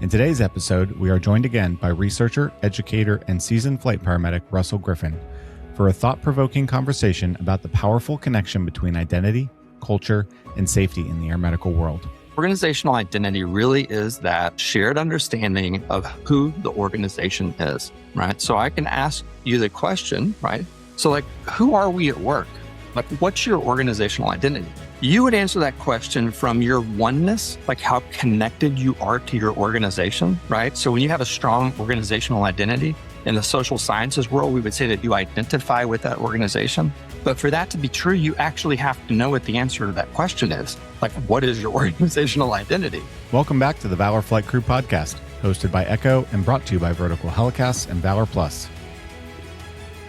In today's episode, we are joined again by researcher, educator, and seasoned flight paramedic Russell Griffin for a thought-provoking conversation about the powerful connection between identity, culture, and safety in the air medical world. Organizational identity really is that shared understanding of who the organization is, right? So I can ask you the question, right? So who are we at work? What's your organizational identity? You would answer that question from your oneness, how connected you are to your organization, right? So when you have a strong organizational identity in the social sciences world, we would say that you identify with that organization. But for that to be true, you actually have to know what the answer to that question is. What is your organizational identity? Welcome back to the Valor Flight Crew podcast, hosted by Echo and brought to you by Vertical Helicasts and Valor Plus.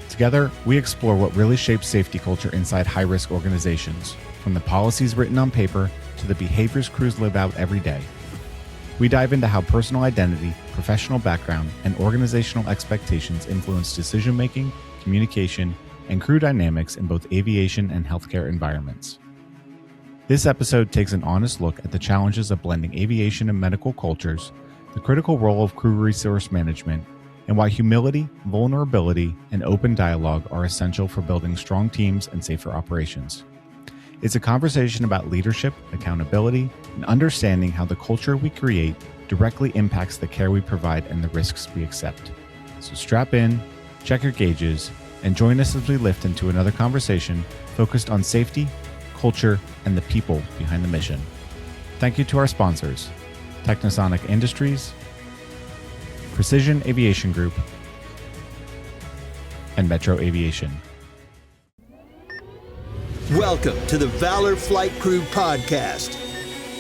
Together, we explore what really shapes safety culture inside high-risk organizations, from the policies written on paper to the behaviors crews live out every day. We dive into how personal identity, professional background, and organizational expectations influence decision-making, communication, and crew dynamics in both aviation and healthcare environments. This episode takes an honest look at the challenges of blending aviation and medical cultures, the critical role of crew resource management, and why humility, vulnerability, and open dialogue are essential for building strong teams and safer operations. It's a conversation about leadership, accountability, and understanding how the culture we create directly impacts the care we provide and the risks we accept. So strap in, check your gauges, and join us as we lift into another conversation focused on safety, culture, and the people behind the mission. Thank you to our sponsors, Technosonic Industries, Precision Aviation Group, and Metro Aviation. Welcome to the Valor Flight Crew podcast,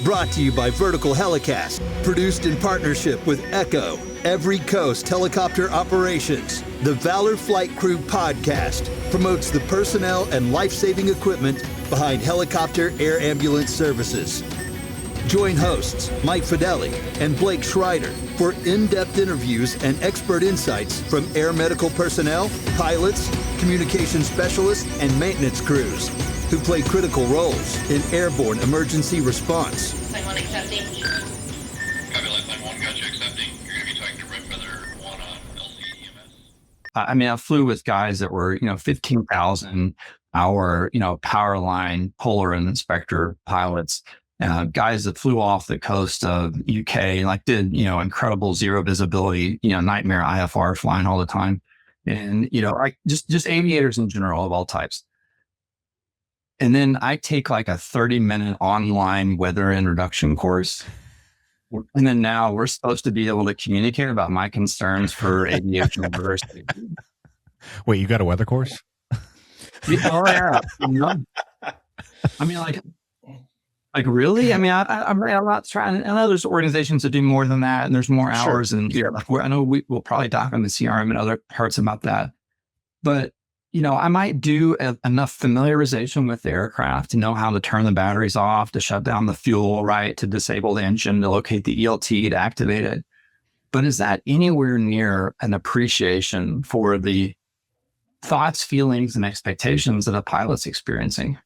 brought to you by Vertical Helicast, produced in partnership with Echo, Every Coast Helicopter Operations. The Valor Flight Crew podcast promotes the personnel and life-saving equipment behind helicopter air ambulance services. Join hosts Mike Fideli and Blake Schreider for in-depth interviews and expert insights from air medical personnel, pilots, communication specialists, and maintenance crews who play critical roles in airborne emergency response. Line 1 accepting. Copy, Line 1, gotcha, accepting. You're going to be talking to Red Feather 1 on LCEMS. I flew with guys that were, 15,000 hour, power line puller and inspector pilots, guys that flew off the coast of UK, did, incredible zero visibility, nightmare IFR flying all the time. And, just aviators in general of all types. And then I take a 30-minute online weather introduction course. And then now we're supposed to be able to communicate about my concerns for aviation diversity. Wait, you got a weather course? Yeah. Really? I'm not trying. I know there's organizations that do more than that, and there's more hours. Sure. And I know we'll probably talk on the CRM and other parts about that. But I might do enough familiarization with the aircraft to know how to turn the batteries off, to shut down the fuel, right, to disable the engine, to locate the ELT, to activate it. But is that anywhere near an appreciation for the thoughts, feelings, and expectations that a pilot's experiencing?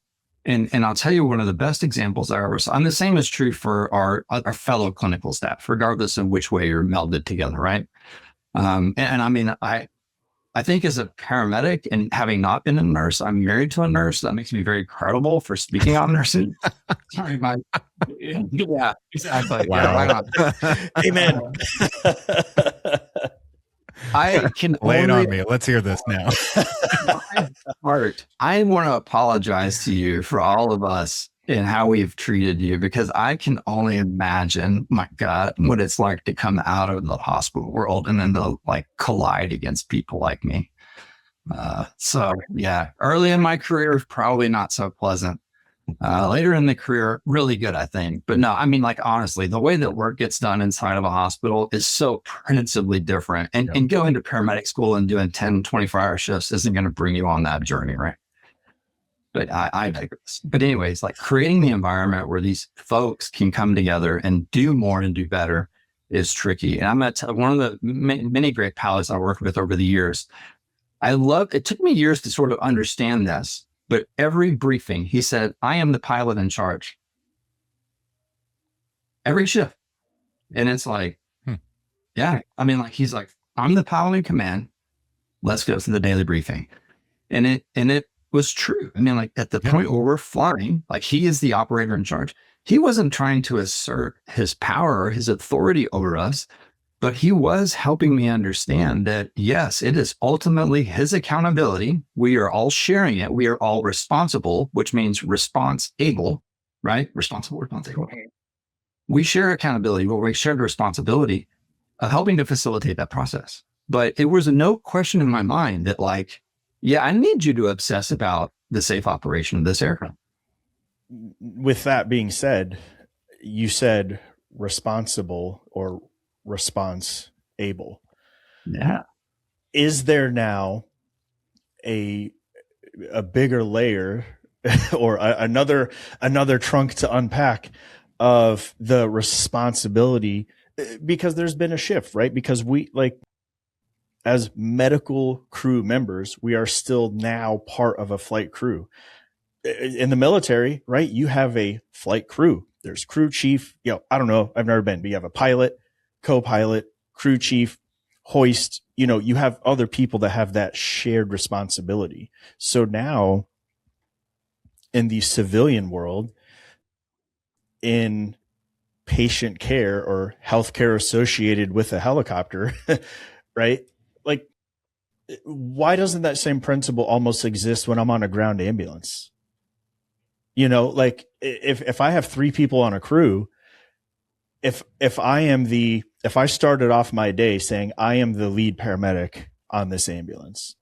And I'll tell you one of the best examples I ever saw. And the same is true for our fellow clinical staff, regardless of which way you're melded together, right? I think as a paramedic and having not been a nurse, I'm married to a nurse. That makes me very credible for speaking on nursing. Sorry, Mike. Yeah, exactly. Wow. Yeah, why not? Amen. I can Lay it on me. Let's hear this now. I want to apologize to you for all of us and how we've treated you, because I can only imagine, my God, what it's like to come out of the hospital world and then to collide against people like me. Early in my career, probably not so pleasant. Later in the career, really good, I think. But no, honestly, the way that work gets done inside of a hospital is so principally different. And going to paramedic school and doing 10, 24-hour shifts isn't going to bring you on that journey, right? But I digress. But anyways, creating the environment where these folks can come together and do more and do better is tricky. And I'm going to tell one of the many great pilots I worked with over the years. It took me years to sort of understand this, but every briefing, he said, I am the pilot in charge. Every shift. And it's Yeah. I mean, like, he's like, I'm the pilot in command. Let's go through the daily briefing. And it was true. I mean, like, at the point where we're flying, like, he is the operator in charge. He wasn't trying to assert his power or his authority over us, but he was helping me understand that, yes, it is ultimately his accountability. We are all sharing it. We are all responsible, which means response able, right? Responsible, responsible. We share accountability, but we share the responsibility of helping to facilitate that process. But it was no question in my mind that, like, yeah, I need you to obsess about the safe operation of this aircraft. With that being said, you said responsible or response able. Yeah. Is there now a bigger layer or another trunk to unpack of the responsibility? Because there's been a shift, right? Because we, like, as medical crew members, we are still now part of a flight crew. In the military, right, you have a flight crew. There's crew chief. I don't know, I've never been, but you have a pilot, co-pilot, crew chief, hoist. You have other people that have that shared responsibility. So now in the civilian world, in patient care or healthcare associated with a helicopter, right? Like, why doesn't that same principle almost exist when I'm on a ground ambulance? Like, if I have 3 people on a crew, if I started off my day saying I am the lead paramedic on this ambulance,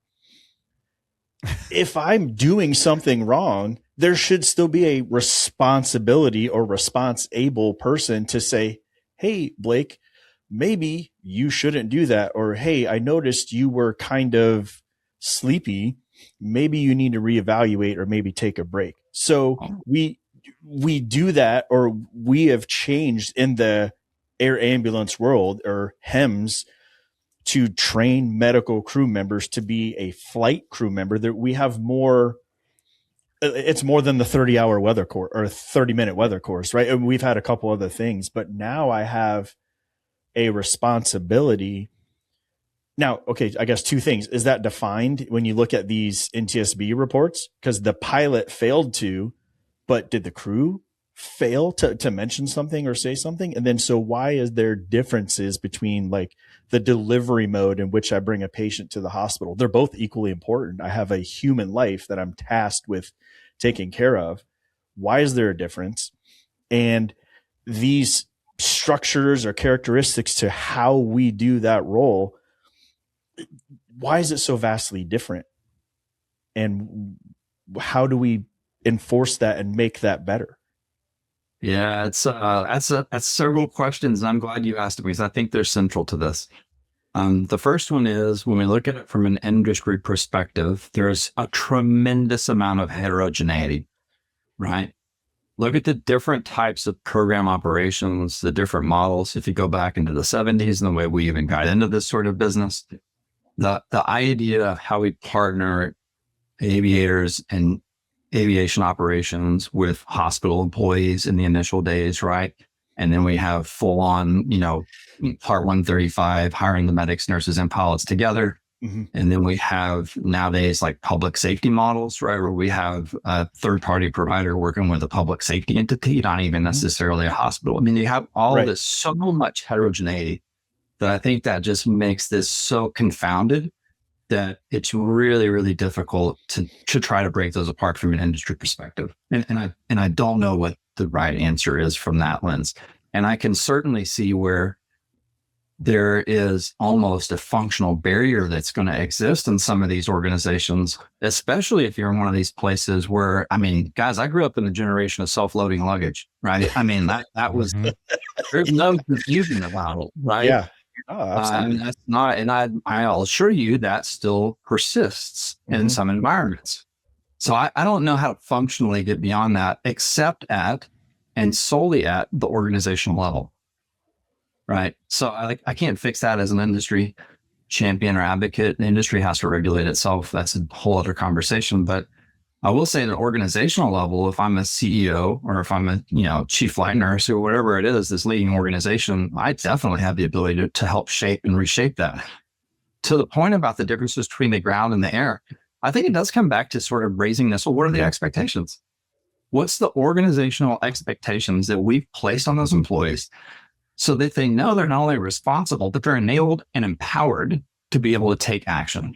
if I'm doing something wrong, there should still be a responsibility or response able person to say, hey, Blake, maybe you shouldn't do that. Or, hey, I noticed you were kind of sleepy. Maybe you need to reevaluate or maybe take a break. So we do that, or we have changed in the air ambulance world, or HEMS, to train medical crew members to be a flight crew member. That we have more. It's more than the 30-hour weather course or 30-minute weather course, right? And we've had a couple other things, but now I have a responsibility. Now, okay, I guess 2 things. Is that defined when you look at these NTSB reports? Because the pilot failed to, but did the crew fail to mention something or say something? And then, so why is there differences between, like, the delivery mode in which I bring a patient to the hospital? They're both equally important. I have a human life that I'm tasked with taking care of. Why is there a difference? And these structures or characteristics to how we do that role, why is it so vastly different? And how do we enforce that and make that better? Yeah, that's several questions, and I'm glad you asked me, because I think they're central to this. The first one is, when we look at it from an industry perspective, there's a tremendous amount of heterogeneity, right? Look at the different types of program operations, the different models. If you go back into the 70s and the way we even got into this sort of business, the idea of how we partner aviators and aviation operations with hospital employees in the initial days, right? And then we have full on, Part 135, hiring the medics, nurses, and pilots together. Mm-hmm. And then we have nowadays like public safety models, right? Where we have a third-party provider working with a public safety entity, not even necessarily a hospital. I mean, you have all this, so much heterogeneity, that I think that just makes this so confounded that it's really, really difficult to try to break those apart from an industry perspective. And I don't know what the right answer is from that lens. And I can certainly see where there is almost a functional barrier that's going to exist in some of these organizations, especially if you're in one of these places where, I mean, guys, I grew up in the generation of self-loading luggage, right? I mean, that was, there's no confusion about it, right? Yeah. Oh, absolutely. That's not, and I'll assure you that still persists in some environments. So I don't know how to functionally get beyond that, except at and solely at the organizational level. Right. So I can't fix that as an industry champion or advocate. The industry has to regulate itself. That's a whole other conversation. But I will say at an organizational level, if I'm a CEO or if I'm a chief flight nurse or whatever it is, this leading organization, I definitely have the ability to help shape and reshape that. To the point about the differences between the ground and the air, I think it does come back to sort of raising this. Well, what are the expectations? What's the organizational expectations that we've placed on those employees so that they know they're not only responsible, but they're enabled and empowered to be able to take action?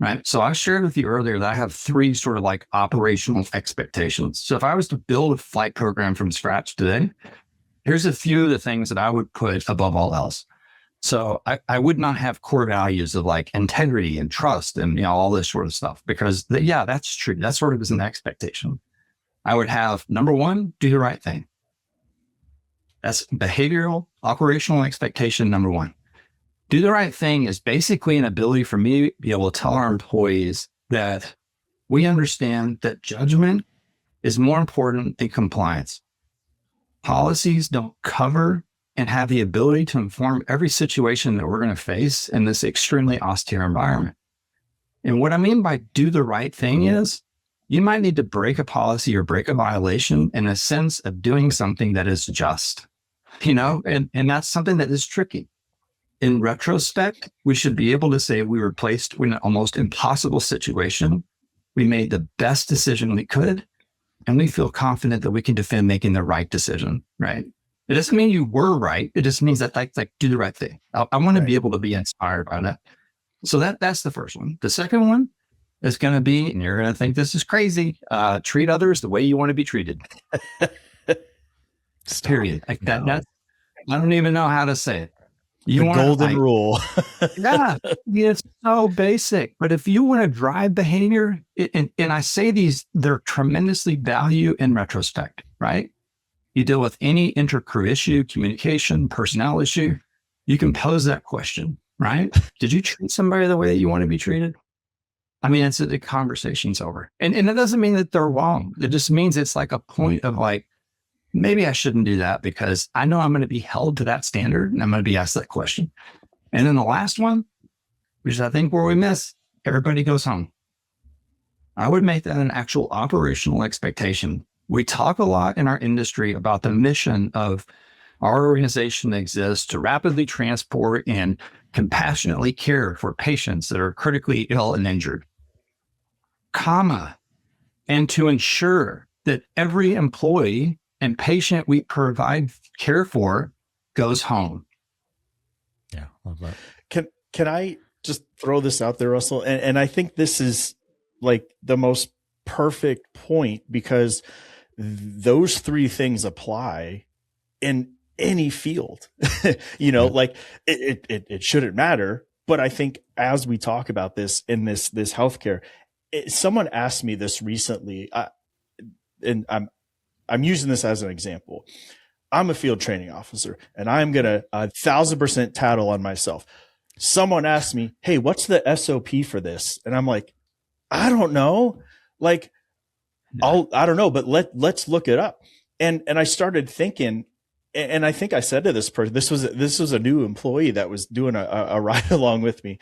Right. So I shared with you earlier that I have 3 sort of like operational expectations. So if I was to build a flight program from scratch today, here's a few of the things that I would put above all else. So I would not have core values of like integrity and trust and all this sort of stuff, because that's true. That sort of is an expectation. I would have, number 1, do the right thing. That's behavioral, operational expectation number 1. Do the right thing is basically an ability for me to be able to tell our employees that we understand that judgment is more important than compliance. Policies don't cover and have the ability to inform every situation that we're going to face in this extremely austere environment. And what I mean by do the right thing is you might need to break a policy or break a violation in a sense of doing something that is just, and that's something that is tricky. In retrospect, we should be able to say we were placed in an almost impossible situation. We made the best decision we could, and we feel confident that we can defend making the right decision, right? It doesn't mean you were right. It just means that like do the right thing. I want to be able to be inspired by that. So that's the first one. The second one is going to be, and you're going to think this is crazy, treat others the way you want to be treated. Period. Like that. I don't even know how to say it. The golden rule. Yeah, it's so basic. But if you want to drive behavior, and I say these, they're tremendously value in retrospect, right? You deal with any intercrew issue, communication, personnel issue, you can pose that question, right? Did you treat somebody the way that you want to be treated? I mean, it's the conversation's over. And it doesn't mean that they're wrong. It just means it's like a point of like, maybe I shouldn't do that because I know I'm going to be held to that standard and I'm going to be asked that question. And then the last one, which is I think where we miss, everybody goes home. I would make that an actual operational expectation. We talk a lot in our industry about the mission of our organization exists to rapidly transport and compassionately care for patients that are critically ill and injured, and to ensure that every employee and patient we provide care for goes home. Yeah, love that. Can I just throw this out there, Russell? And I think this is like the most perfect point because those 3 things apply in any field. Like it shouldn't matter. But I think as we talk about this in this healthcare, someone asked me this recently, and I'm using this as an example. I'm a field training officer and I'm going to 1,000% tattle on myself. Someone asked me, hey, what's the SOP for this? And I'm like, I don't know. Like, I don't know, but let's look it up. And I started thinking, and I think I said to this person, this was a new employee that was doing a ride along with me.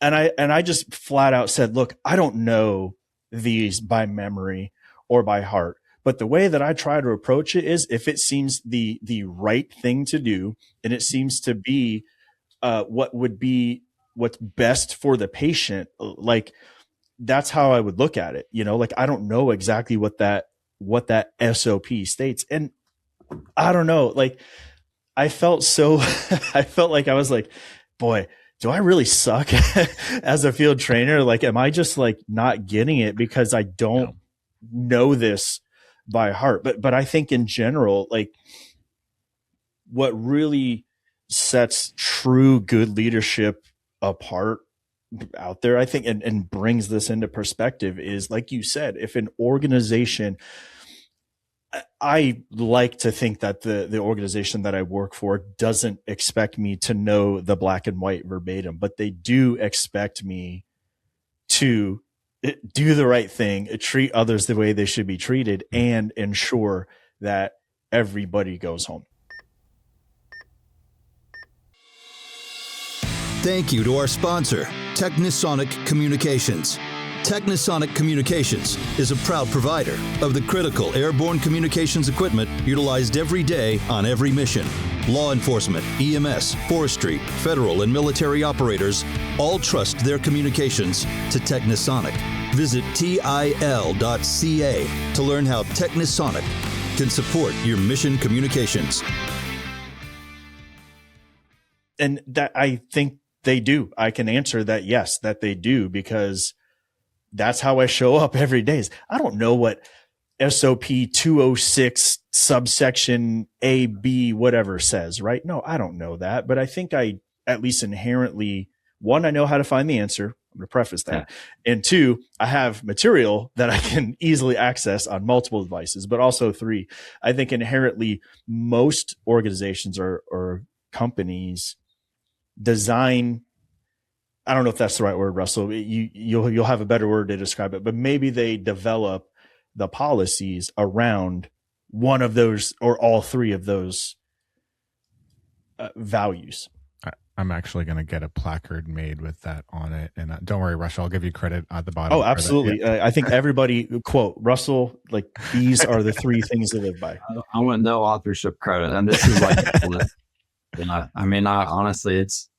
And I just flat out said, look, I don't know these by memory or by heart. But the way that I try to approach it is if it seems the right thing to do, and it seems to be what's best for the patient, like that's how I would look at it. Like I don't know exactly what that SOP states. And I don't know, like I felt like I was like, boy, do I really suck as a field trainer? Like, am I just like not getting it because I don't know this by heart? But I think in general, like what really sets true good leadership apart out there, I think, and brings this into perspective is, like you said, if an organization, I like to think that the organization that I work for doesn't expect me to know the black and white verbatim, but they do expect me to do the right thing, treat others the way they should be treated, and ensure that everybody goes home. Thank you to our sponsor, Technisonic Communications. Technisonic Communications is a proud provider of the critical airborne communications equipment utilized every day on every mission. Law enforcement, EMS, forestry, federal and military operators all trust their communications to Technisonic. Visit TIL.ca to learn how Technisonic can support your mission communications. And that, I think they do. I can answer that, yes, that they do, because that's how I show up every day. I don't know what SOP 206 subsection A, B, whatever says, right? No, I don't know that, but I think I at least inherently, one, I know how to find the answer. I'm going to preface that. Yeah. And two, I have material that I can easily access on multiple devices, but also three, I think inherently most organizations or companies design, I don't know if that's the right word, Russell. You'll have a better word to describe it, but maybe they develop the policies around one of those or all three of those values. I'm actually going to get a placard made with that on it. And don't worry, Russell, I'll give you credit at the bottom. Oh, absolutely. Yeah. I think everybody quote Russell, like these are the three things to live by. I want no authorship credit. And this is like, honestly, it's,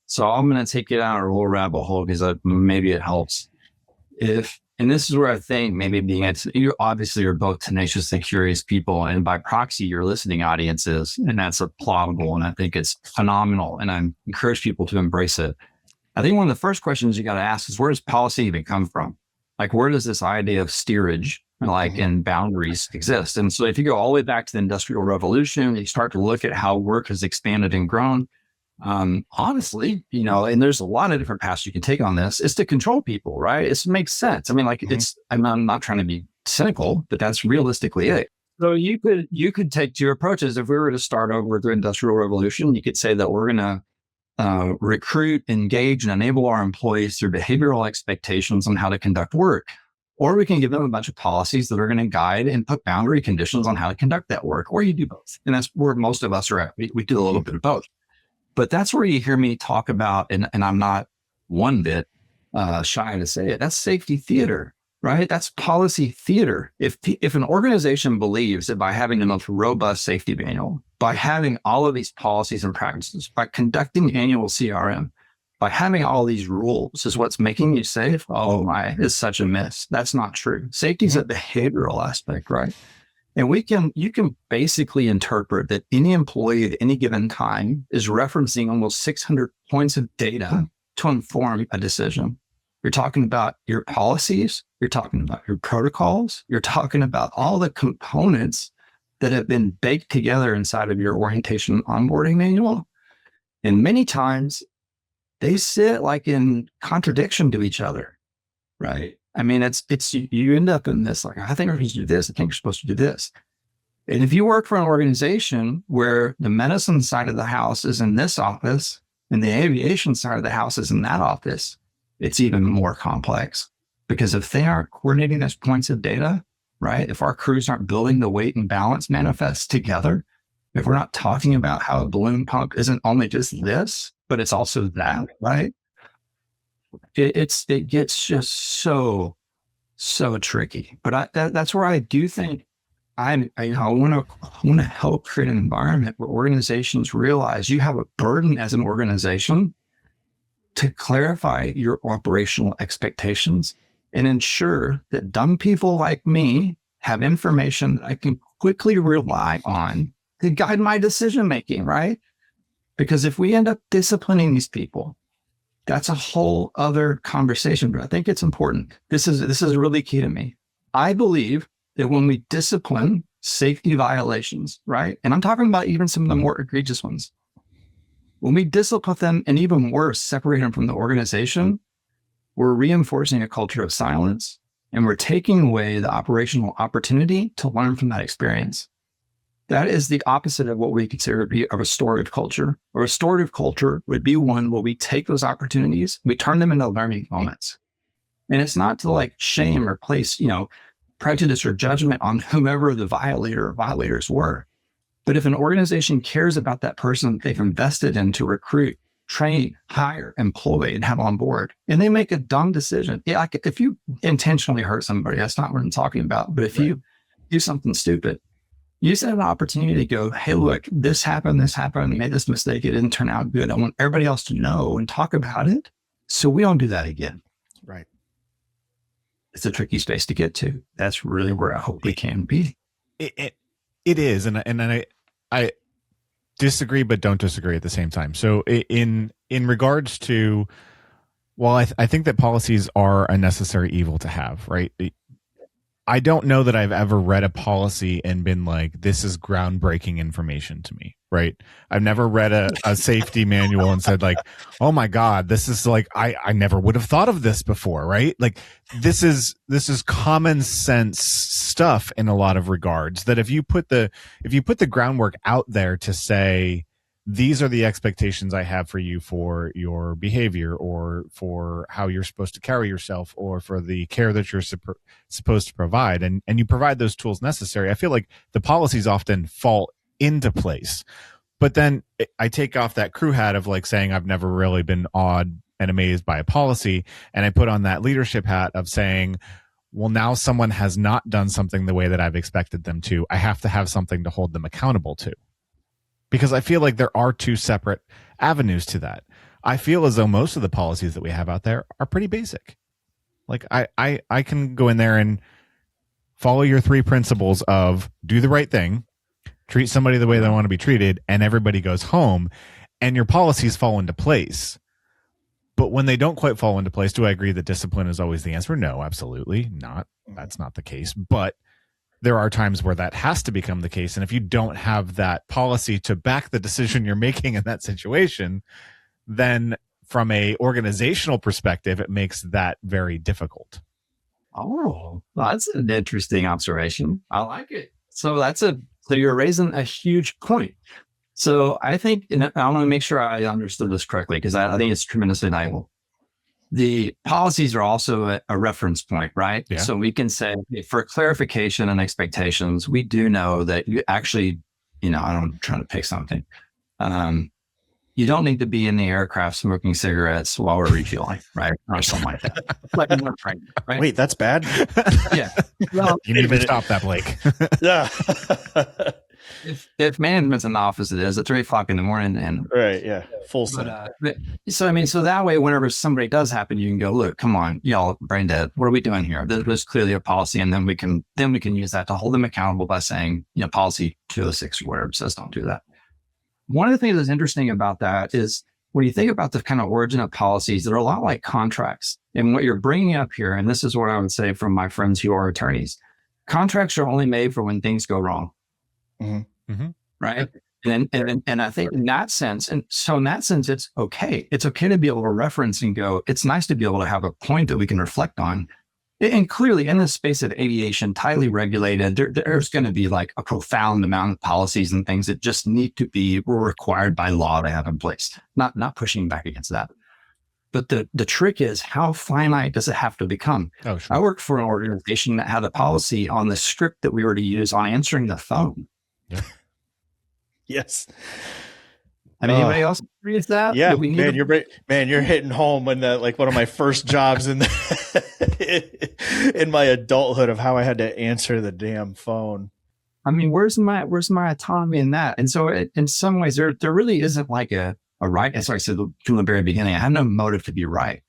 so I'm going to take it down a little rabbit hole because maybe it helps. And this is where I think maybe you obviously are both tenacious and curious people, and by proxy, your listening audience is, and that's applaudable. And I think it's phenomenal. And I encourage people to embrace it. I think one of the first questions you got to ask is, where does policy even come from? Like, where does this idea of steerage, and boundaries exist? And so if you go all the way back to the Industrial Revolution, you start to look at how work has expanded and grown. Honestly, and there's a lot of different paths you can take on this, is to control people, right? It makes sense. I mean, I'm not trying to be cynical, but that's realistically it. So you could take two approaches. If we were to start over with the Industrial Revolution, you could say that we're going to recruit, engage, and enable our employees through behavioral expectations on how to conduct work. Or we can give them a bunch of policies that are going to guide and put boundary conditions on how to conduct that work. Or you do both. And that's where most of us are at. We do a little bit of both. But that's where you hear me talk about, and I'm not one bit shy to say it, that's safety theater, right? That's policy theater. If an organization believes that by having the most robust safety manual, by having all of these policies and practices, by conducting annual CRM, by having all these rules is what's making you safe, oh my, it's such a miss. That's not true. Safety is a behavioral aspect, right? And you can basically interpret that any employee at any given time is referencing almost 600 points of data to inform a decision. You're talking about your policies, you're talking about your protocols, you're talking about all the components that have been baked together inside of your orientation onboarding manual. And many times they sit like in contradiction to each other, right? I mean, it's you end up in this, like, I think you're supposed to do this. I think you're supposed to do this. And if you work for an organization where the medicine side of the house is in this office and the aviation side of the house is in that office, it's even more complex, because if they aren't coordinating those points of data, right? If our crews aren't building the weight and balance manifest together, if we're not talking about how a balloon pump isn't only just this, but it's also that, right? It gets just so tricky. But that's where I do think I want to help create an environment where organizations realize you have a burden as an organization to clarify your operational expectations and ensure that dumb people like me have information that I can quickly rely on to guide my decision making, right? Because if we end up disciplining these people, that's a whole other conversation, but I think it's important. This is really key to me. I believe that when we discipline safety violations, right? And I'm talking about even some of the more egregious ones. When we discipline them, and even worse, separate them from the organization, we're reinforcing a culture of silence, and we're taking away the operational opportunity to learn from that experience. That is the opposite of what we consider to be a restorative culture. A restorative culture would be one where we take those opportunities, we turn them into learning moments. And it's not to like shame or place, prejudice or judgment on whomever the violator or violators were. But if an organization cares about that person that they've invested in to recruit, train, hire, employ, and have on board, and they make a dumb decision. Yeah, like if you intentionally hurt somebody, that's not what I'm talking about. But if you do something stupid, you just have an opportunity to go, hey, look, this happened, I made this mistake, it didn't turn out good. I want everybody else to know and talk about it so we don't do that again. Right. It's a tricky space to get to. That's really where I hope we can be. It is, and I disagree, but don't disagree at the same time. So in regards to, well, I think that policies are a necessary evil to have, right? I don't know that I've ever read a policy and been like, this is groundbreaking information to me, right? I've never read a safety manual and said like, oh my God, this is like, I never would have thought of this before, right? Like this is common sense stuff in a lot of regards, that if you put the groundwork out there to say, these are the expectations I have for you for your behavior, or for how you're supposed to carry yourself, or for the care that you're supposed to provide, and you provide those tools necessary, I feel like the policies often fall into place. But then I take off that crew hat of like saying I've never really been awed and amazed by a policy, and I put on that leadership hat of saying, well, now someone has not done something the way that I've expected them to. I have to have something to hold them accountable to. Because I feel like there are two separate avenues to that. I feel as though most of the policies that we have out there are pretty basic. Like I can go in there and follow your 3 principles of do the right thing, treat somebody the way they want to be treated, and everybody goes home, and your policies fall into place. But when they don't quite fall into place, do I agree that discipline is always the answer? No, absolutely not. That's not the case. But there are times where that has to become the case. And if you don't have that policy to back the decision you're making in that situation, then from a organizational perspective, it makes that very difficult. Oh, well, that's an interesting observation. I like it. So so you're raising a huge point. So I think, and I want to make sure I understood this correctly, because I think it's tremendously valuable. The policies are also a reference point, right? Yeah. So we can say, for clarification and expectations, we do know that you actually, I'm trying to pick something. You don't need to be in the aircraft smoking cigarettes while we're refueling, right? Or something like that. Like, right? Wait, that's bad? Yeah. Well, You need to stop that, Blake. Yeah. if management's in the office, it is at 3:00 in the morning, and Right. Yeah. Full set. So that way, whenever somebody does happen, you can go, look, come on, y'all brain dead. What are we doing here? There's clearly a policy, and then we can use that to hold them accountable by saying, policy 206 or whatever says don't do that. One of the things that's interesting about that is when you think about the kind of origin of policies, they're a lot like contracts. And what you're bringing up here, and this is what I would say from my friends who are attorneys, contracts are only made for when things go wrong. Mm-hmm. Mm-hmm. Right. And I think in that sense, it's okay. It's okay to be able to reference and go, it's nice to be able to have a point that we can reflect on. And clearly in the space of aviation, tightly regulated, there's going to be like a profound amount of policies and things that just need to be required by law to have in place. Not pushing back against that. But the trick is, how finite does it have to become? Oh, sure. I worked for an organization that had a policy on the script that we were to use on answering the phone. Yeah. Yes. I mean, anybody else agree with that? Yeah, you're hitting home when like one of my first jobs in my adulthood of how I had to answer the damn phone. I mean, where's my autonomy in that? And so in some ways, there really isn't like a right. As I said from the very beginning, I have no motive to be right.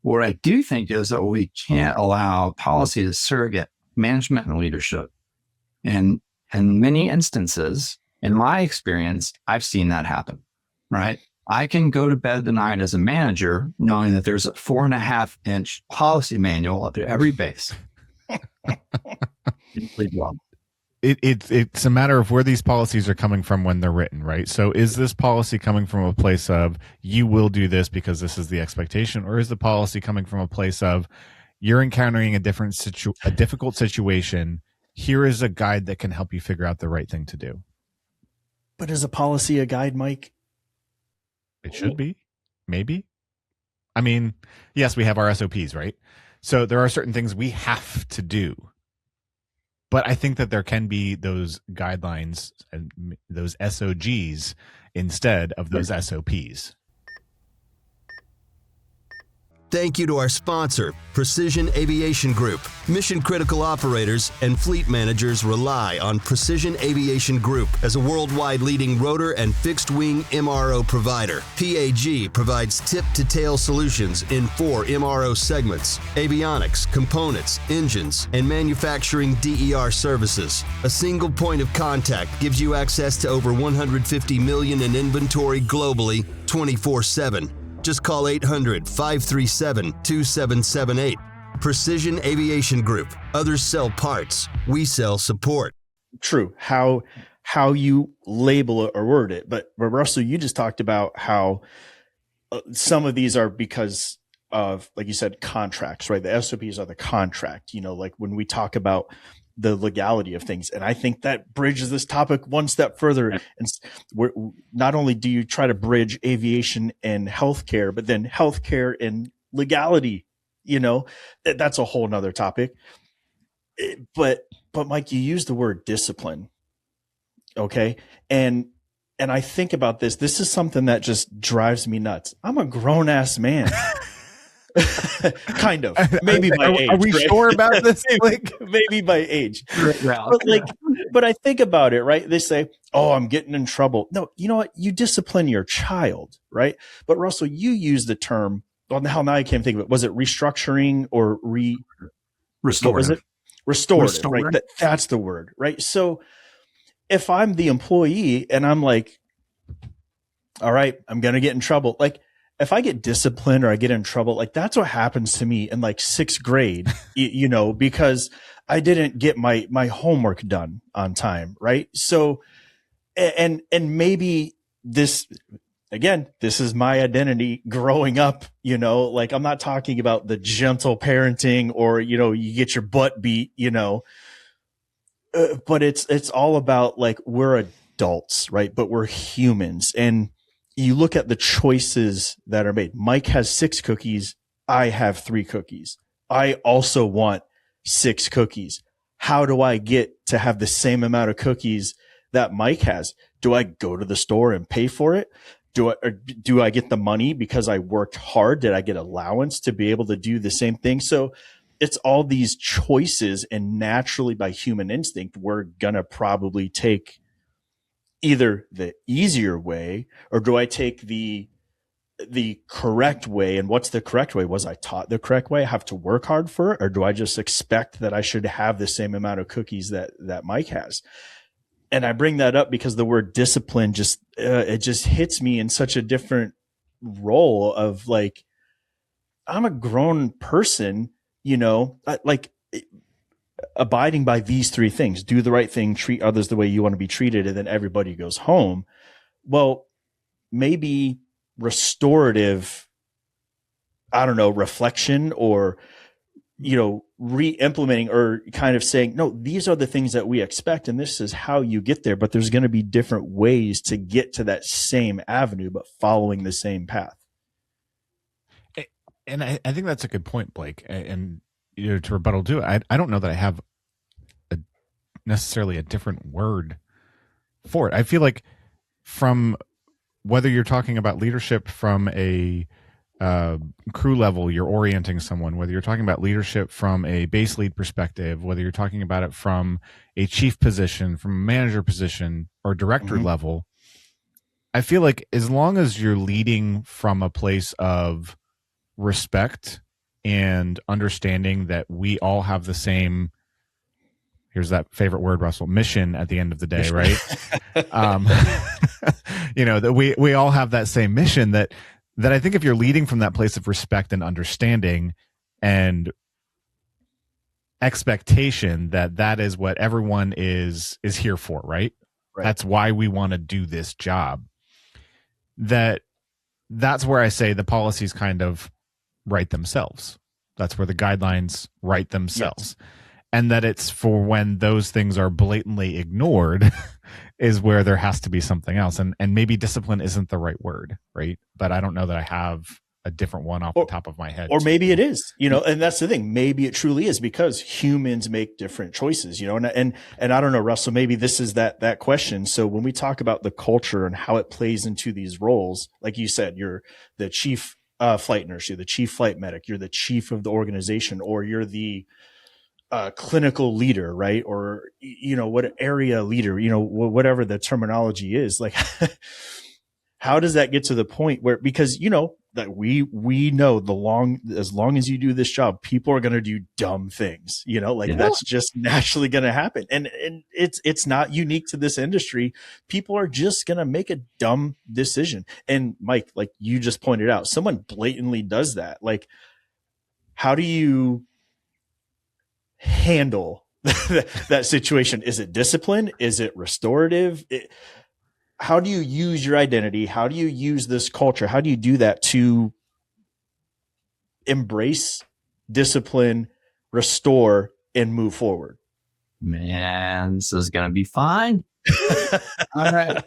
What I do think is that we can't allow policy to surrogate management and leadership. And in many instances, in my experience, I've seen that happen, right? I can go to bed tonight as a manager knowing that there's a 4.5-inch policy manual at every base. It's a matter of where these policies are coming from when they're written, right? So is this policy coming from a place of you will do this because this is the expectation, or is the policy coming from a place of you're encountering a difficult situation? Here is a guide that can help you figure out the right thing to do. But is a policy a guide, Mike? It should be, maybe. I mean, yes, we have our SOPs, right? So there are certain things we have to do. But I think that there can be those guidelines and those SOGs instead of those SOPs. thank you to our sponsor, Precision Aviation Group. Mission-critical operators and fleet managers rely on Precision Aviation Group as a worldwide leading rotor and fixed-wing MRO provider. PAG provides tip-to-tail solutions in 4 MRO segments: avionics, components, engines, and manufacturing DER services. A single point of contact gives you access to over 150 million in inventory globally, 24/7. Just call 800-537-2778. Precision Aviation Group. Others sell parts. We sell support. True. How you label it or word it. But Russell, you just talked about how some of these are because of, like you said, contracts, right? The SOPs are the contract, like when we talk about the legality of things. And I think that bridges this topic one step further. And not only do you try to bridge aviation and healthcare, but then healthcare and legality, that's a whole nother topic. But Mike, you used the word discipline. Okay. And I think about this. This is something that just drives me nuts. I'm a grown ass man. Kind of, maybe by age. Are we sure about this? maybe by age. But I think about it, right? They say, "Oh, I'm getting in trouble." No, you know what? You discipline your child, right? But Russell, you use the term. Well, now I can't think of it. Was it restructuring or restorative? What was it? Restorative, right? That's the word, right? So if I'm the employee and I'm like, "All right, I'm going to get in trouble," like, if I get disciplined or I get in trouble, like that's what happens to me in like 6th grade, because I didn't get my homework done on time. Right. So, and maybe this is my identity growing up, like I'm not talking about the gentle parenting or, you get your butt beat, but it's all about like, we're adults, right? But we're humans. And you look at the choices that are made. Mike has 6 cookies. I have 3 cookies. I also want 6 cookies. How do I get to have the same amount of cookies that Mike has? Do I go to the store and pay for it? Do I get the money because I worked hard? Did I get allowance to be able to do the same thing? So it's all these choices, and naturally by human instinct, we're going to probably take either the easier way, or do I take the correct way? And what's the correct way? Was I taught the correct way? I have to work hard for it? Or do I just expect that I should have the same amount of cookies that Mike has? And I bring that up because the word discipline it just hits me in such a different role of like, I'm a grown person, like abiding by these 3 things: do the right thing, treat others the way you want to be treated, and then everybody goes home. Well, maybe restorative, reflection or, re-implementing or kind of saying, no, these are the things that we expect, and this is how you get there. But there's going to be different ways to get to that same avenue, but following the same path. And I think that's a good point, Blake. And to rebuttal to it, I don't know that I have necessarily a different word for it. I feel like from whether you're talking about leadership from a crew level, you're orienting someone, whether you're talking about leadership from a base lead perspective, whether you're talking about it from a chief position, from a manager position, or director level, I feel like as long as you're leading from a place of respect and understanding that we all have the same, here's that favorite word, Russell, mission at the end of the day, right? That we all have that same mission, that I think if you're leading from that place of respect and understanding and expectation, that is what everyone is here for, right? That's why we want to do this job. That's where I say the policies kind of write themselves. That's where the guidelines write themselves. Yes. And that it's for when those things are blatantly ignored is where there has to be something else. And maybe discipline isn't the right word, right? But I don't know that I have a different one off the top of my head. Or maybe it is, and that's the thing. Maybe it truly is, because humans make different choices, and I don't know, Russell, maybe this is that question. So when we talk about the culture and how it plays into these roles, like you said, you're the chief flight nurse, you're the chief flight medic, you're the chief of the organization, or you're the clinical leader, right? Or, what area leader, whatever the terminology is, like, how does that get to the point where, because, that we know as long as you do this job, people are going to do dumb things, that's just naturally going to happen. And it's not unique to this industry. People are just going to make a dumb decision. And Mike, like you just pointed out, someone blatantly does that. Like, how do you handle that situation? Is it discipline? Is it restorative? How do you use your identity? How do you use this culture? How do you do that to embrace, discipline, restore, and move forward? Man, this is going to be fine. All right.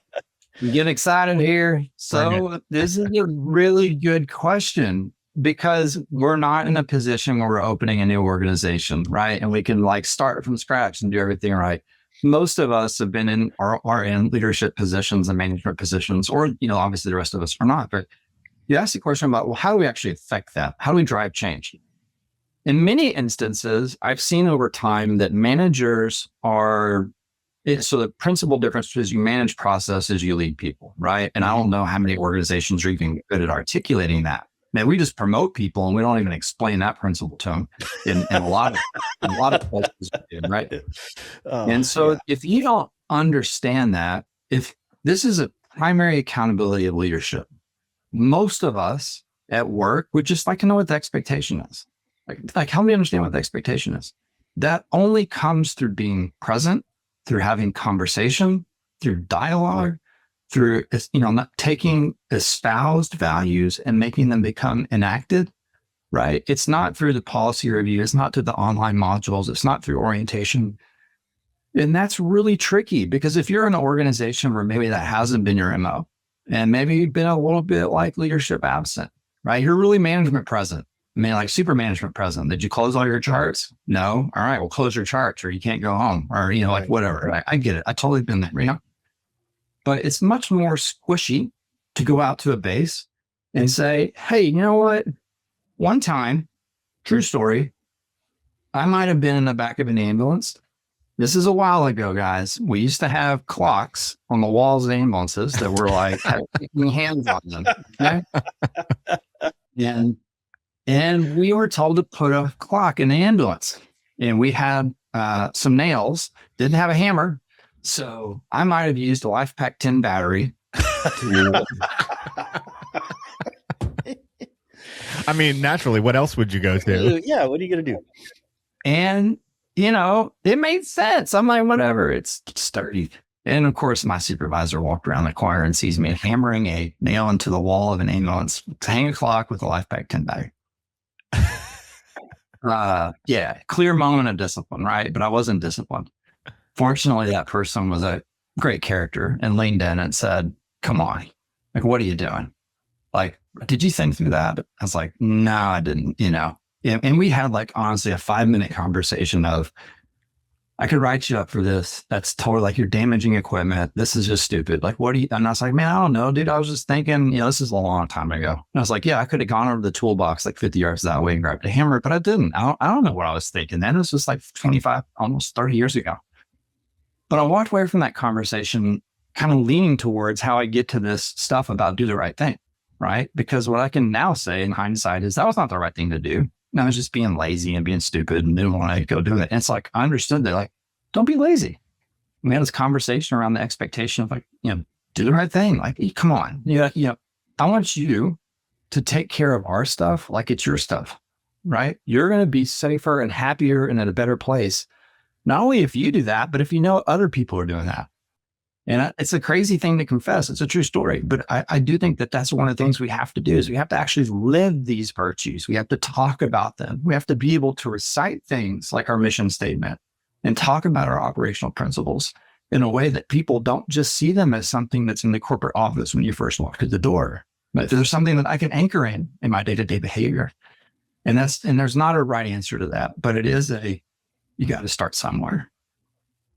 We get excited here. So this is a really good question, because we're not in a position where we're opening a new organization, right? And we can like start from scratch and do everything right. Most of us have been in are in leadership positions and management positions, or, obviously the rest of us are not. But you ask the question about, well, how do we actually affect that? How do we drive change? In many instances, I've seen over time that managers so the principal difference is you manage processes, you lead people, right? And I don't know how many organizations are even good at articulating that. Man, we just promote people and we don't even explain that principle to them in a lot of places, right? And so if you don't understand that, if this is a primary accountability of leadership, most of us at work would just like to know what the expectation is. Like help me understand what the expectation is. That only comes through being present, through having conversation, through dialogue, through, not taking espoused values and making them become enacted, right? It's not through the policy review. It's not through the online modules. It's not through orientation. And that's really tricky, because if you're in an organization where maybe that hasn't been your MO, and maybe you've been a little bit like leadership absent, right? You're really management present. I mean, like super management present. Did you close all your charts? No. All right, well, close your charts or you can't go home, or, like whatever. Right? I get it. I totally been there, But it's much more squishy to go out to a base and say, hey, you know what? One time, true story, I might have been in the back of an ambulance. This is a while ago, guys. We used to have clocks on the walls of ambulances that were like taking hands on them. Okay? And we were told to put a clock in the ambulance. And we had some nails, didn't have a hammer. So I might have used a LifePak 10 battery. I mean, naturally, what else would you go to? Yeah, what are you going to do? And, it made sense. I'm like, whatever, it's sturdy. And of course, my supervisor walked around the choir and sees me hammering a nail into the wall of an ambulance to hang a clock with a LifePak 10 battery. Clear moment of discipline, right? But I wasn't disciplined. Fortunately, that person was a great character and leaned in and said, come on, like, what are you doing? Like, did you think through that? I was like, no, I didn't, And we had like, honestly, a 5-minute conversation of, I could write you up for this. That's totally like, you're damaging equipment. This is just stupid. Like, what do you, and I was like, man, I don't know, dude. I was just thinking, this is a long time ago. And I was like, yeah, I could have gone over the toolbox like 50 yards that way and grabbed a hammer, but I didn't. I don't know what I was thinking then. It was just like 25, almost 30 years ago. But I walked away from that conversation kind of leaning towards how I get to this stuff about do the right thing, right? Because what I can now say in hindsight is that was not the right thing to do. And I was just being lazy and being stupid and didn't want to go do it. And it's like, I understood that, like, don't be lazy. We had this conversation around the expectation of like, do the right thing. Like, come on. I want you to take care of our stuff like it's your stuff, right? You're going to be safer and happier and in a better place. Not only if you do that, but if other people are doing that. And it's a crazy thing to confess. It's a true story. But I do think that that's one of the things we have to do is we have to actually live these virtues. We have to talk about them. We have to be able to recite things like our mission statement and talk about our operational principles in a way that people don't just see them as something that's in the corporate office when you first walk through the door, but there's something that I can anchor in my day-to-day behavior. And there's not a right answer to that, but it is you got to start somewhere.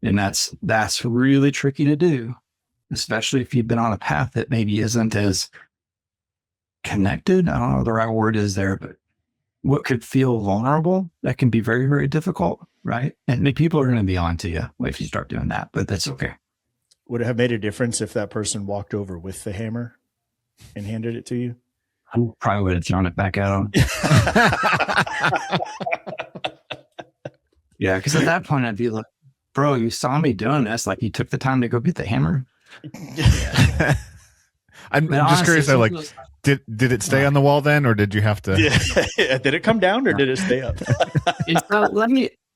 And that's really tricky to do, especially if you've been on a path that maybe isn't as connected. I don't know what the right word is there, but what could feel vulnerable, that can be very, very difficult, right? And people are going to be on to you if you start doing that, but that's okay. Would it have made a difference if that person walked over with the hammer and handed it to you? I probably would have thrown it back at him. Yeah, because at that point I'd be like, bro, you saw me doing this. Like, you took the time to go get the hammer. I'm just curious though, like, did it stay on the wall then, or did you have to? Yeah. Did it come down or did it stay up?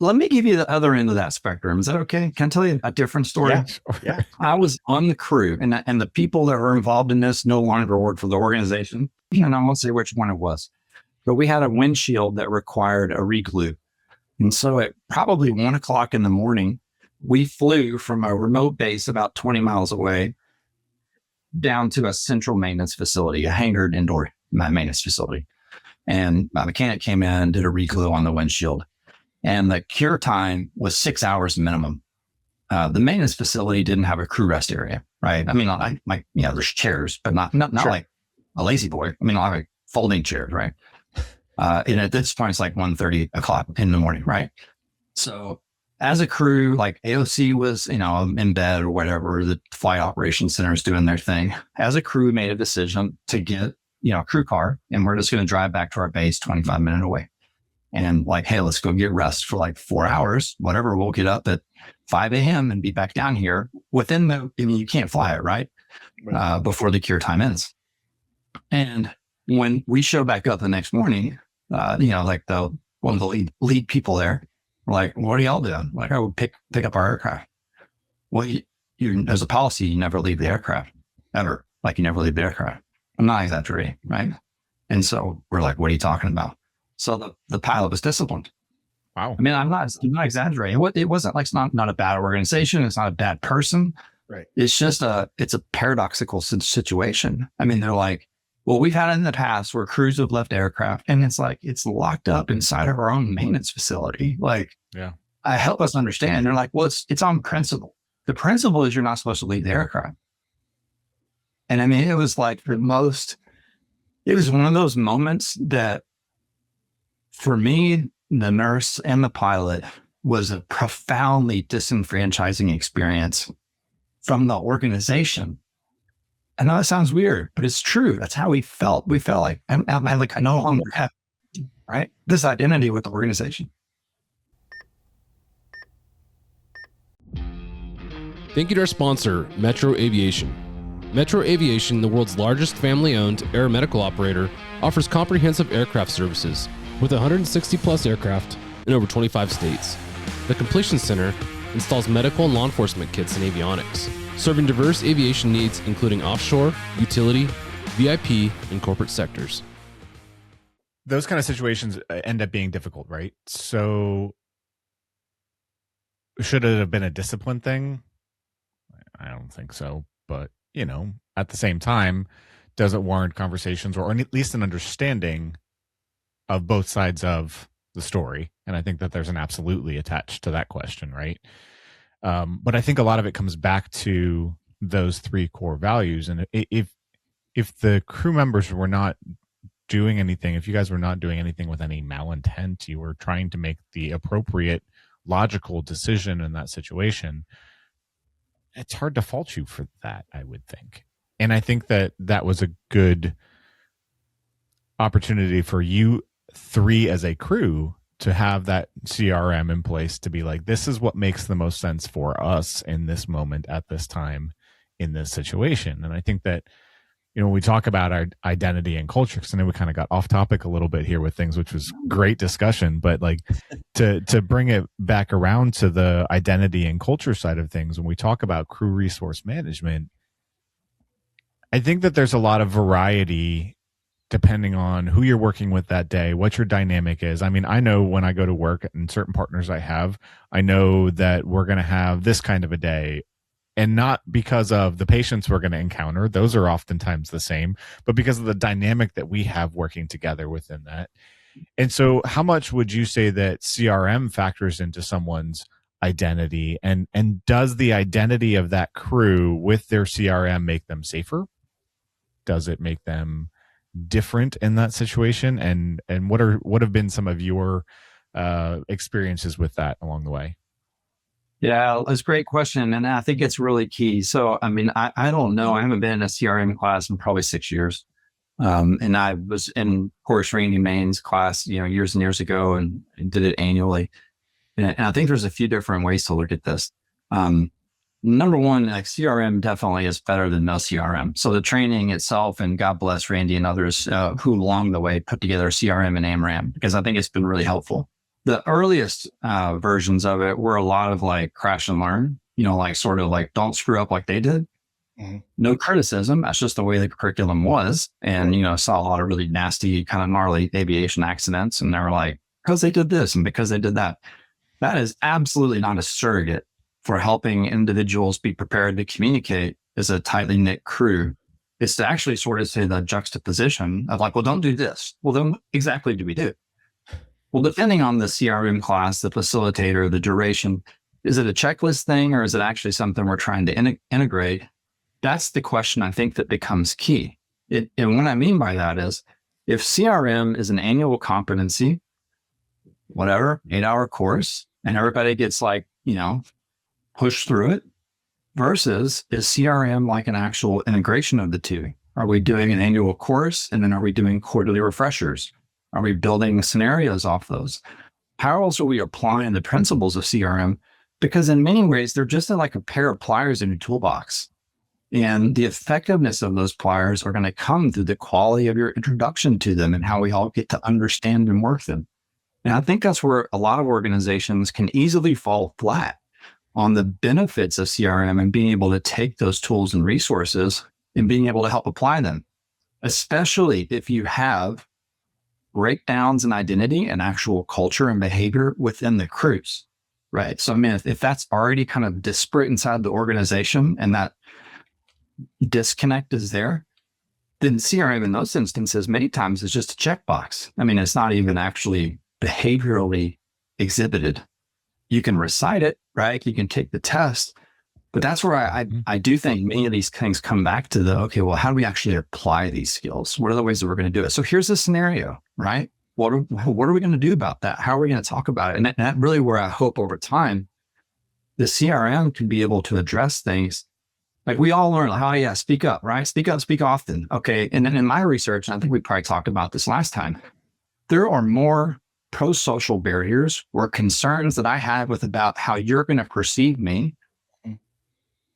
Let me give you the other end of that spectrum. Is that okay? Can I tell you a different story? Yeah. I was on the crew, and the people that were involved in this no longer work for the organization. And I won't say which one it was, but we had a windshield that required a reglue. And so at probably 1 o'clock in the morning, we flew from a remote base about 20 miles away down to a central maintenance facility, a hangared indoor maintenance facility. And my mechanic came in, did a reglue on the windshield. And the cure time was 6 hours minimum. The maintenance facility didn't have a crew rest area, right? I mean, there's chairs, but not sure. Like a lazy boy. I mean, like folding chairs, right? And at this point, it's like 1:30 o'clock in the morning, right? So as a crew, like AOC was, in bed or whatever, the flight operations center is doing their thing. As a crew, we made a decision to get, a crew car, and we're just going to drive back to our base 25 minutes away. And like, hey, let's go get rest for like 4 hours, whatever. We'll get up at 5 a.m. and be back down here within you can't fly it, right? Before the cure time ends. And when we show back up the next morning, like one of the lead people there, we're like, what are y'all doing? Like, I would pick up our aircraft. Well, there's a policy, you never leave the aircraft ever. Like, you never leave the aircraft. I'm not exaggerating, right? And so we're like, what are you talking about? So the pilot was disciplined. Wow. I mean, I'm not exaggerating. It wasn't like, it's not a bad organization. It's not a bad person. Right. It's just it's a paradoxical situation. I mean, they're like, well, we've had it in the past where crews have left aircraft, and it's like, it's locked up inside of our own maintenance facility. Like, yeah, I help us understand. They're like, well, it's on principle. The principle is you're not supposed to leave the aircraft. And I mean, it was like it was one of those moments that for me, the nurse and the pilot was a profoundly disenfranchising experience from the organization. I know that sounds weird, but it's true. That's how we felt. We felt like, I no longer have, right, this identity with the organization. Thank you to our sponsor, Metro Aviation. Metro Aviation, the world's largest family-owned aeromedical operator, offers comprehensive aircraft services with 160 plus aircraft in over 25 states. The Completion Center installs medical and law enforcement kits and avionics, serving diverse aviation needs including offshore, utility, VIP, and corporate sectors. Those kind of situations end up being difficult, right? So should it have been a discipline thing? I don't think so. But, at the same time, does it warrant conversations or at least an understanding of both sides of the story? And I think that there's an absolutely attached to that question, right? But I think a lot of it comes back to those three core values. And if the crew members were not doing anything, if you guys were not doing anything with any malintent, you were trying to make the appropriate, logical decision in that situation, it's hard to fault you for that, I would think. And I think that was a good opportunity for you three as a crew to have that CRM in place to be like, this is what makes the most sense for us in this moment at this time in this situation. And I think that, when we talk about our identity and culture, because I know we kind of got off topic a little bit here with things, which was great discussion, but like to bring it back around to the identity and culture side of things, when we talk about crew resource management, I think that there's a lot of variety depending on who you're working with that day, what your dynamic is. I mean, I know when I go to work and certain partners I know that we're going to have this kind of a day, and not because of the patients we're going to encounter. Those are oftentimes the same, but because of the dynamic that we have working together within that. And so how much would you say that CRM factors into someone's identity, and does the identity of that crew with their CRM make them safer? Does it make them different in that situation, and what have been some of your experiences with that along the way? Yeah, that's a great question. And I think it's really key. So, I mean, I don't know. I haven't been in a CRM class in probably 6 years. And I was in course Randy Main's class, years and years ago, and did it annually. And I think there's a few different ways to look at this. Number one, like CRM definitely is better than no CRM. So the training itself, and God bless Randy and others who along the way put together CRM and AMRAM, because I think it's been really helpful. The earliest versions of it were a lot of like crash and learn, like sort of like don't screw up like they did. Mm-hmm. No criticism. That's just the way the curriculum was. And, saw a lot of really nasty, kind of gnarly aviation accidents. And they were like, because they did this and because they did that. That is absolutely not a surrogate for helping individuals be prepared to communicate as a tightly knit crew. It's to actually sort of say the juxtaposition of like, well, don't do this. Well, then what exactly do we do? Well, depending on the CRM class, the facilitator, the duration, is it a checklist thing or is it actually something we're trying to integrate? That's the question I think that becomes key. And what I mean by that is if CRM is an annual competency, whatever, 8-hour course, and everybody gets like, push through it, versus is CRM like an actual integration of the two? Are we doing an annual course and then are we doing quarterly refreshers? Are we building scenarios off those? How else are we applying the principles of CRM? Because in many ways, they're just like a pair of pliers in your toolbox. And the effectiveness of those pliers are going to come through the quality of your introduction to them and how we all get to understand and work them. And I think that's where a lot of organizations can easily fall flat on the benefits of CRM and being able to take those tools and resources and being able to help apply them, especially if you have breakdowns in identity and actual culture and behavior within the crews, right? So, I mean, if that's already kind of disparate inside the organization and that disconnect is there, then CRM in those instances, many times is just a checkbox. I mean, it's not even actually behaviorally exhibited. You can recite it, right? You can take the test, but that's where I do think many of these things come back to okay, well, how do we actually apply these skills? What are the ways that we're going to do it? So here's a scenario, right? What are we going to do about that? How are we going to talk about it? And that really where I hope over time, the CRM can be able to address things. Like we all learn, speak up, right? Speak up, speak often. Okay. And then in my research, and I think we probably talked about this last time, there are more pro-social barriers or concerns that I have about how you're going to perceive me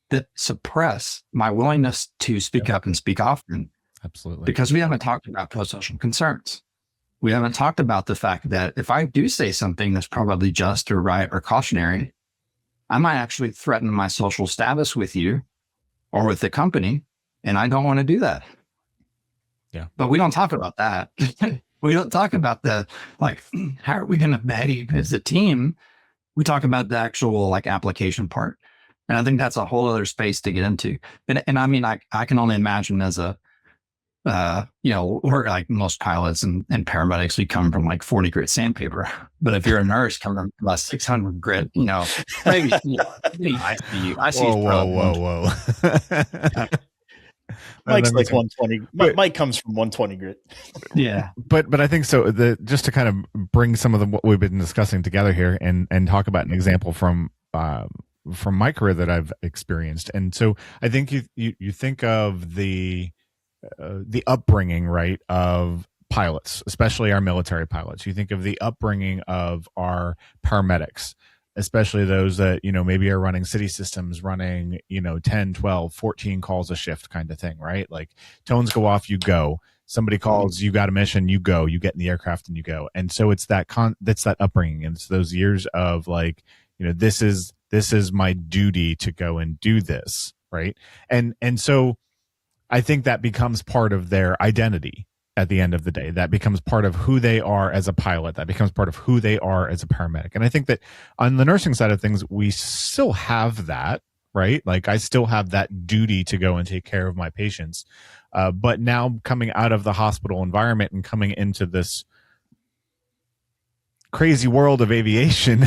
that suppress my willingness to speak up and speak often. Absolutely. Because we haven't talked about pro-social concerns. We haven't talked about the fact that if I do say something that's probably just or right or cautionary, I might actually threaten my social status with you or with the company, and I don't want to do that. Yeah. But we don't talk about that. We don't talk about how are we going to behave as a team? We talk about the actual application part. And I think that's a whole other space to get into. And I mean, I can only imagine as we're like most pilots and paramedics, we come from 40 grit sandpaper. But if you're a nurse coming from 600 grit, maybe I see. Whoa. Mike's 120. Mike comes from 120 grit. Yeah. But I think so. Just to kind of bring some of what we've been discussing together here and talk about an example from my career that I've experienced. And so I think you think of the upbringing, right, of pilots, especially our military pilots. You think of the upbringing of our paramedics, especially those that, maybe are running city systems, running, 10, 12, 14 calls a shift kind of thing, right? Like tones go off, you go. Somebody calls, you got a mission, you go, you get in the aircraft and you go. And so it's that's that upbringing. And it's those years of this is my duty to go and do this, right? And so I think that becomes part of their identity at the end of the day. That becomes part of who they are as a pilot. That becomes part of who they are as a paramedic. And I think that on the nursing side of things, we still have that, right? Like I still have that duty to go and take care of my patients. But now coming out of the hospital environment and coming into this crazy world of aviation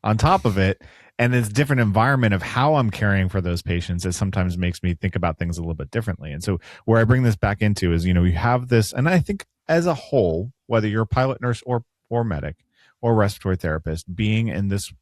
on top of it, And it's different environment of how I'm caring for those patients. It sometimes makes me think about things a little bit differently. And so where I bring this back into is, you know, you have this, and I think as a whole, whether you're a pilot, nurse, or medic or respiratory therapist, being in this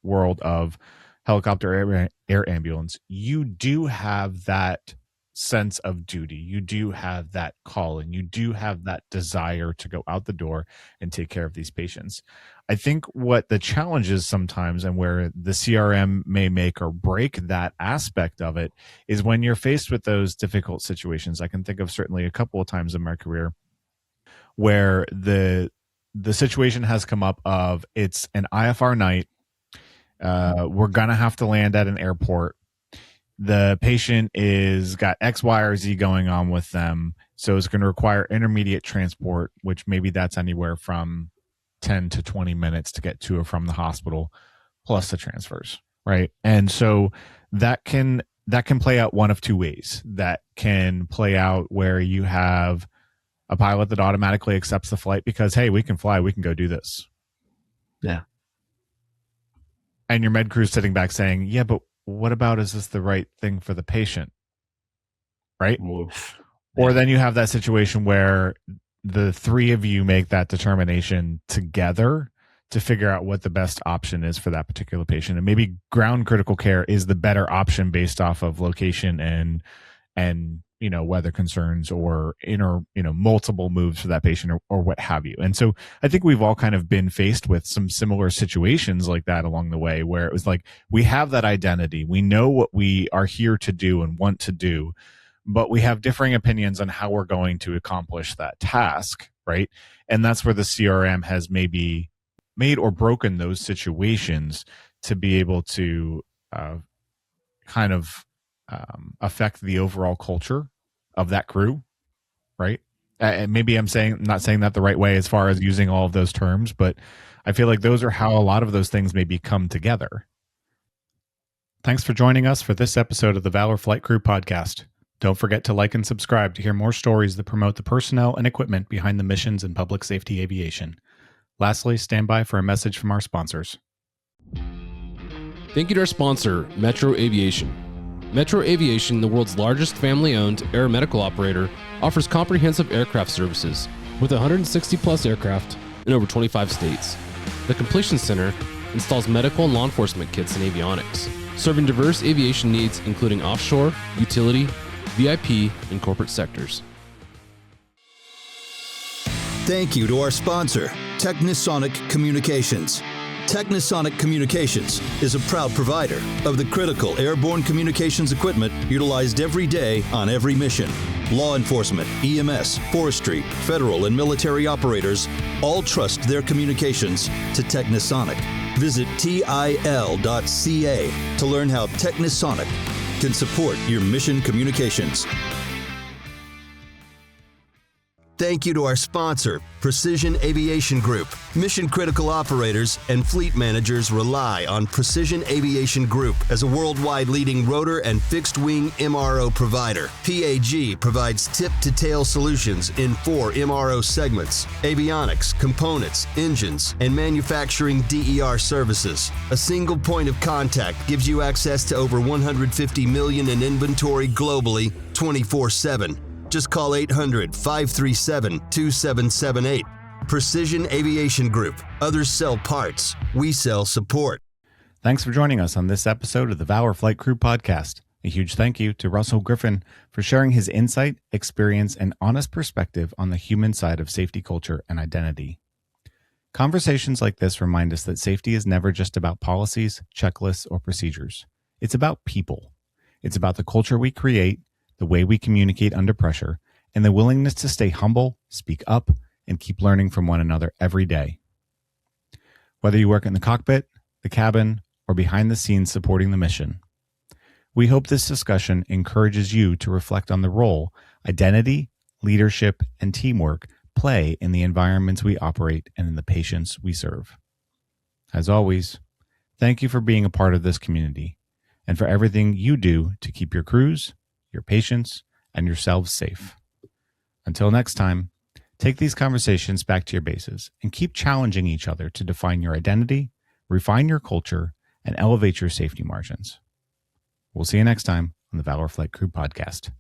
world of helicopter air ambulance, you do have that sense of duty. You do have that calling. You do have that desire to go out the door and take care of these patients. I think what the challenge is sometimes, and where the CRM may make or break that aspect of it, is when you're faced with those difficult situations. I can think of certainly a couple of times in my career where the situation has come up of it's an IFR night. We're going to have to land at an airport. The patient is got X, Y, or Z going on with them. So it's going to require intermediate transport, which maybe that's anywhere from 10 to 20 minutes to get to or from the hospital, plus the transfers, right? And so that can play out one of two ways. That can play out where you have a pilot that automatically accepts the flight because, hey, we can fly, we can go do this. Yeah. And your med crew's sitting back saying, yeah, but what about, is this the right thing for the patient? Right? Oof. Or then you have that situation where the three of you make that determination together to figure out what the best option is for that particular patient. And maybe ground critical care is the better option based off of location and you know, weather concerns or multiple moves for that patient or what have you. And so I think we've all kind of been faced with some similar situations like that along the way, where it was like, we have that identity. We know what we are here to do and want to do, but we have differing opinions on how we're going to accomplish that task. Right. And that's where the CRM has maybe made or broken those situations to be able to kind of affect the overall culture of that crew, right? And maybe I'm not saying that the right way as far as using all of those terms, but I feel like those are how a lot of those things maybe come together. Thanks for joining us for this episode of the Valor Flight Crew podcast. Don't forget to like and subscribe to hear more stories that promote the personnel and equipment behind the missions in public safety aviation. Lastly, stand by for a message from our sponsors. Thank you to our sponsor, Metro Aviation. Metro Aviation, the world's largest family-owned aeromedical operator, offers comprehensive aircraft services with 160 plus aircraft in over 25 states. The Completion Center installs medical and law enforcement kits and avionics, serving diverse aviation needs including offshore, utility, VIP, and corporate sectors. Thank you to our sponsor, Technisonic Communications. Technisonic Communications is a proud provider of the critical airborne communications equipment utilized every day on every mission. Law enforcement, EMS, forestry, federal and military operators all trust their communications to Technisonic. Visit TIL.ca to learn how Technisonic can support your mission communications. Thank you to our sponsor, Precision Aviation Group. Mission-critical operators and fleet managers rely on Precision Aviation Group as a worldwide leading rotor and fixed-wing MRO provider. PAG provides tip-to-tail solutions in 4 MRO segments: avionics, components, engines, and manufacturing DER services. A single point of contact gives you access to over 150 million in inventory globally, 24/7. Just call 800-537-2778. Precision Aviation Group. Others sell parts. We sell support. Thanks for joining us on this episode of the Valor Flight Crew podcast. A huge thank you to Russell Griffin for sharing his insight, experience, and honest perspective on the human side of safety culture and identity. Conversations like this remind us that safety is never just about policies, checklists, or procedures. It's about people. It's about the culture we create, the way we communicate under pressure, and the willingness to stay humble, speak up, and keep learning from one another every day. Whether you work in the cockpit, the cabin, or behind the scenes supporting the mission, we hope this discussion encourages you to reflect on the role identity, leadership, and teamwork play in the environments we operate and in the patients we serve. As always, thank you for being a part of this community and for everything you do to keep your crews, your patients, and yourselves safe. Until next time, take these conversations back to your bases and keep challenging each other to define your identity, refine your culture, and elevate your safety margins. We'll see you next time on the Valor Flight Crew Podcast.